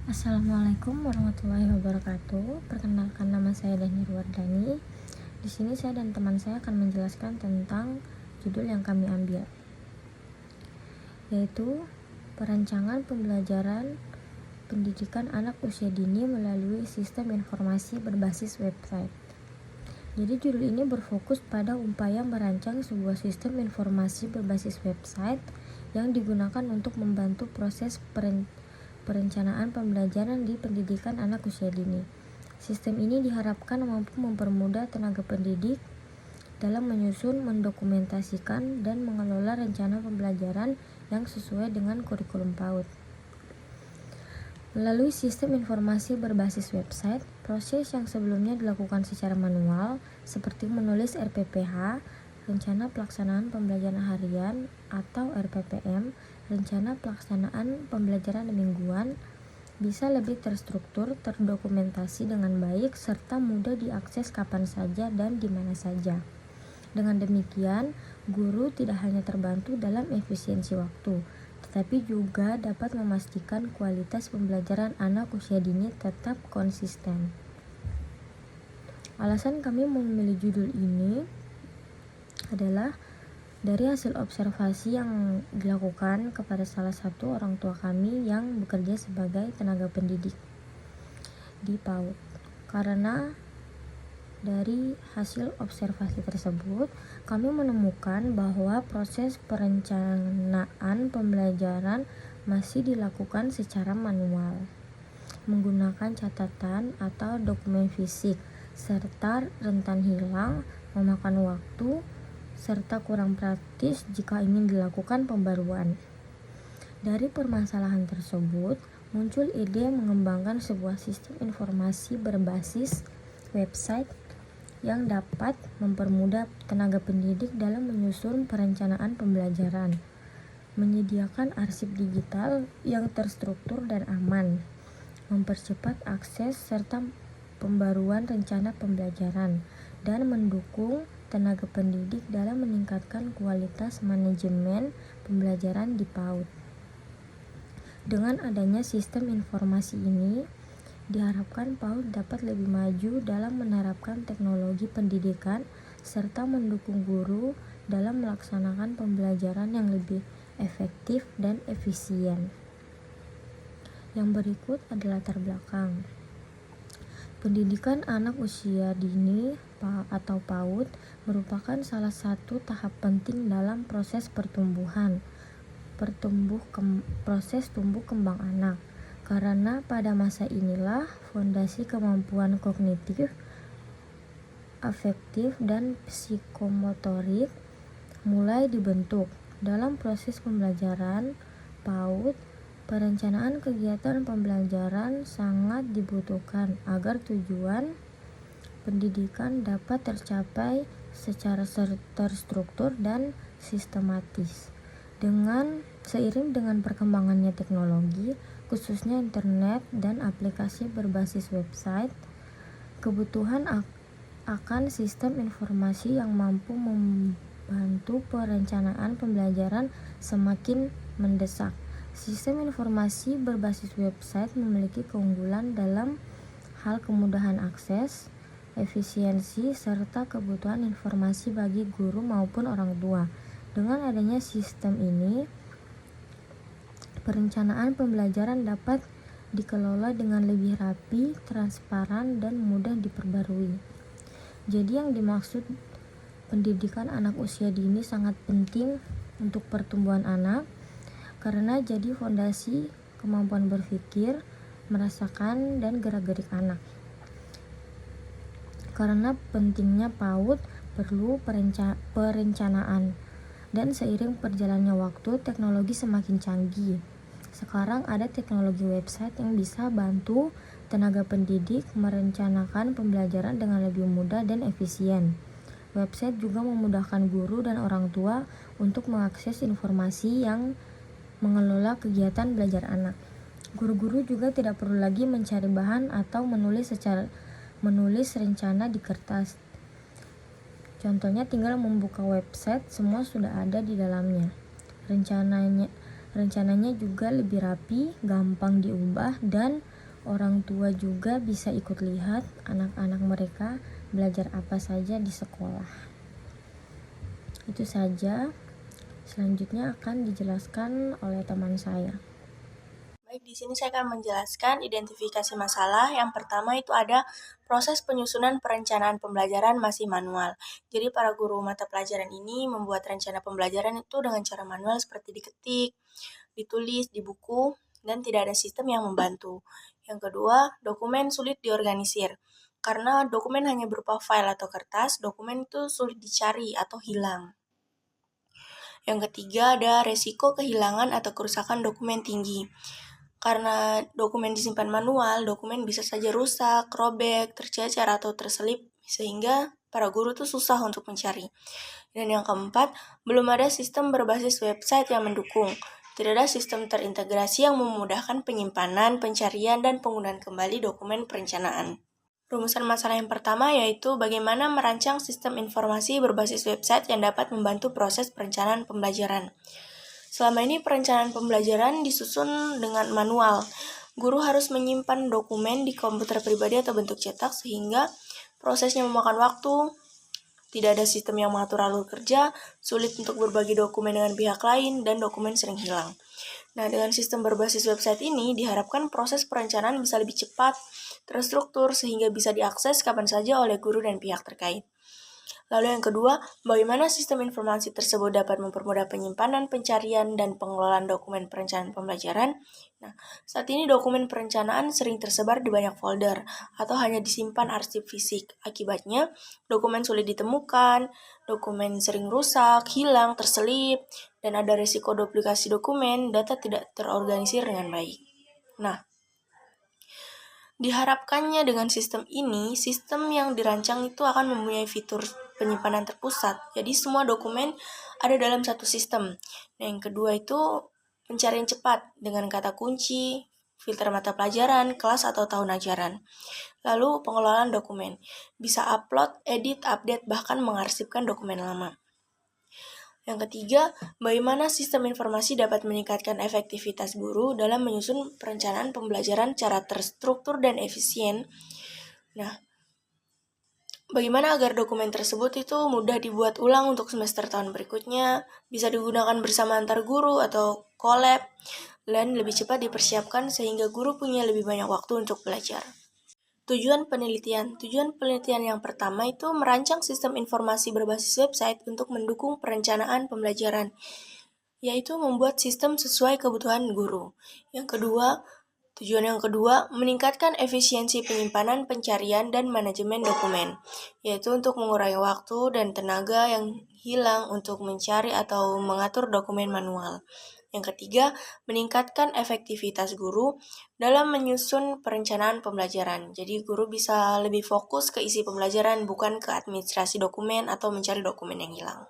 Assalamualaikum warahmatullahi wabarakatuh. Perkenalkan, nama saya Dani Ruwardani. Di sini saya dan teman saya akan menjelaskan tentang judul yang kami ambil, yaitu perancangan pembelajaran pendidikan anak usia dini melalui sistem informasi berbasis website. Jadi judul ini berfokus pada upaya merancang sebuah sistem informasi berbasis website yang digunakan untuk membantu proses perencanaan pembelajaran di pendidikan anak usia dini. Sistem ini diharapkan mampu mempermudah tenaga pendidik dalam menyusun, mendokumentasikan, dan mengelola rencana pembelajaran yang sesuai dengan kurikulum PAUD. Melalui sistem informasi berbasis website, proses yang sebelumnya dilakukan secara manual, seperti menulis RPPH, Rencana Pelaksanaan Pembelajaran Harian, atau RPPM, Rencana Pelaksanaan Pembelajaran Mingguan, bisa lebih terstruktur, terdokumentasi dengan baik, serta mudah diakses kapan saja dan di mana saja. Dengan demikian, guru tidak hanya terbantu dalam efisiensi waktu, tetapi juga dapat memastikan kualitas pembelajaran anak usia dini tetap konsisten. Alasan kami memilih judul ini adalah dari hasil observasi yang dilakukan kepada salah satu orang tua kami yang bekerja sebagai tenaga pendidik di PAUD. Karena dari hasil observasi tersebut, kami menemukan bahwa proses perencanaan pembelajaran masih dilakukan secara manual, menggunakan catatan atau dokumen fisik, serta rentan hilang, memakan waktu, serta kurang praktis jika ingin dilakukan pembaruan. Dari permasalahan tersebut, muncul ide mengembangkan sebuah sistem informasi berbasis website yang dapat mempermudah tenaga pendidik dalam menyusun perencanaan pembelajaran, menyediakan arsip digital yang terstruktur dan aman, mempercepat akses serta pembaruan rencana pembelajaran, dan mendukung tenaga pendidik dalam meningkatkan kualitas manajemen pembelajaran di PAUD. Dengan adanya sistem informasi ini, diharapkan PAUD dapat lebih maju dalam menerapkan teknologi pendidikan serta mendukung guru dalam melaksanakan pembelajaran yang lebih efektif dan efisien. Yang berikut adalah latar belakang. Pendidikan anak usia dini atau PAUD merupakan salah satu tahap penting dalam proses proses tumbuh kembang anak, karena pada masa inilah fondasi kemampuan kognitif, afektif, dan psikomotorik mulai dibentuk. Dalam proses pembelajaran PAUD, perencanaan kegiatan pembelajaran sangat dibutuhkan agar tujuan pendidikan dapat tercapai secara terstruktur dan sistematis. Seiring dengan perkembangannya teknologi, khususnya internet dan aplikasi berbasis website, kebutuhan akan sistem informasi yang mampu membantu perencanaan pembelajaran semakin mendesak. Sistem informasi berbasis website memiliki keunggulan dalam hal kemudahan akses, efisiensi, serta kebutuhan informasi bagi guru maupun orang tua. Dengan adanya sistem ini, perencanaan pembelajaran dapat dikelola dengan lebih rapi, transparan, dan mudah diperbarui. Jadi yang dimaksud pendidikan anak usia dini sangat penting untuk pertumbuhan anak, karena jadi fondasi kemampuan berpikir, merasakan, dan gerak-gerik anak. Karena pentingnya PAUD perlu perencanaan, dan seiring perjalannya waktu, teknologi semakin canggih. Sekarang ada teknologi website yang bisa bantu tenaga pendidik merencanakan pembelajaran dengan lebih mudah dan efisien. Website juga memudahkan guru dan orang tua untuk mengakses informasi yang mengelola kegiatan belajar anak. Guru-guru juga tidak perlu lagi mencari bahan atau menulis rencana di kertas. Contohnya tinggal membuka website, semua sudah ada di dalamnya. Rencananya juga lebih rapi, gampang diubah, dan Orang tua juga bisa ikut lihat anak-anak mereka belajar apa saja di sekolah. Itu saja. Selanjutnya akan dijelaskan oleh teman saya. Baik, di sini saya akan menjelaskan identifikasi masalah. Yang pertama itu ada proses penyusunan perencanaan pembelajaran masih manual. Jadi para guru mata pelajaran ini membuat rencana pembelajaran itu dengan cara manual seperti diketik, ditulis di buku, dan tidak ada sistem yang membantu. Yang kedua, dokumen sulit diorganisir. Karena dokumen hanya berupa file atau kertas, dokumen itu sulit dicari atau hilang. Yang ketiga, ada resiko kehilangan atau kerusakan dokumen tinggi. Karena dokumen disimpan manual, dokumen bisa saja rusak, robek, tercecer, atau terselip, sehingga para guru tuh susah untuk mencari. Dan yang keempat, belum ada sistem berbasis website yang mendukung. Tidak ada sistem terintegrasi yang memudahkan penyimpanan, pencarian, dan penggunaan kembali dokumen perencanaan. Rumusan masalah yang pertama yaitu bagaimana merancang sistem informasi berbasis website yang dapat membantu proses perencanaan pembelajaran. Selama ini perencanaan pembelajaran disusun dengan manual. Guru harus menyimpan dokumen di komputer pribadi atau bentuk cetak sehingga prosesnya memakan waktu, tidak ada sistem yang mengatur alur kerja, sulit untuk berbagi dokumen dengan pihak lain, dan dokumen sering hilang. Nah, dengan sistem berbasis website ini, diharapkan proses perencanaan bisa lebih cepat, terstruktur, sehingga bisa diakses kapan saja oleh guru dan pihak terkait. Lalu yang kedua, bagaimana sistem informasi tersebut dapat mempermudah penyimpanan, pencarian, dan pengelolaan dokumen perencanaan pembelajaran? Nah, saat ini dokumen perencanaan sering tersebar di banyak folder atau hanya disimpan arsip fisik. Akibatnya, dokumen sulit ditemukan, dokumen sering rusak, hilang, terselip, dan ada risiko duplikasi dokumen, data tidak terorganisir dengan baik. Nah, diharapkannya dengan sistem ini, sistem yang dirancang itu akan mempunyai fitur penyimpanan terpusat. Jadi semua dokumen ada dalam satu sistem. Nah, yang kedua itu pencarian cepat dengan kata kunci, filter mata pelajaran, kelas atau tahun ajaran. Lalu pengelolaan dokumen. Bisa upload, edit, update, bahkan mengarsipkan dokumen lama. Yang ketiga, bagaimana sistem informasi dapat meningkatkan efektivitas guru dalam menyusun perencanaan pembelajaran secara terstruktur dan efisien. Nah, bagaimana agar dokumen tersebut itu mudah dibuat ulang untuk semester tahun berikutnya, bisa digunakan bersama antar guru atau collab, dan lebih cepat dipersiapkan sehingga guru punya lebih banyak waktu untuk belajar. Tujuan penelitian yang pertama itu merancang sistem informasi berbasis website untuk mendukung perencanaan pembelajaran, yaitu membuat sistem sesuai kebutuhan guru. Tujuan yang kedua, meningkatkan efisiensi penyimpanan, pencarian, dan manajemen dokumen, yaitu untuk mengurangi waktu dan tenaga yang hilang untuk mencari atau mengatur dokumen manual. Yang ketiga, meningkatkan efektivitas guru dalam menyusun perencanaan pembelajaran. Jadi guru bisa lebih fokus ke isi pembelajaran, bukan ke administrasi dokumen atau mencari dokumen yang hilang.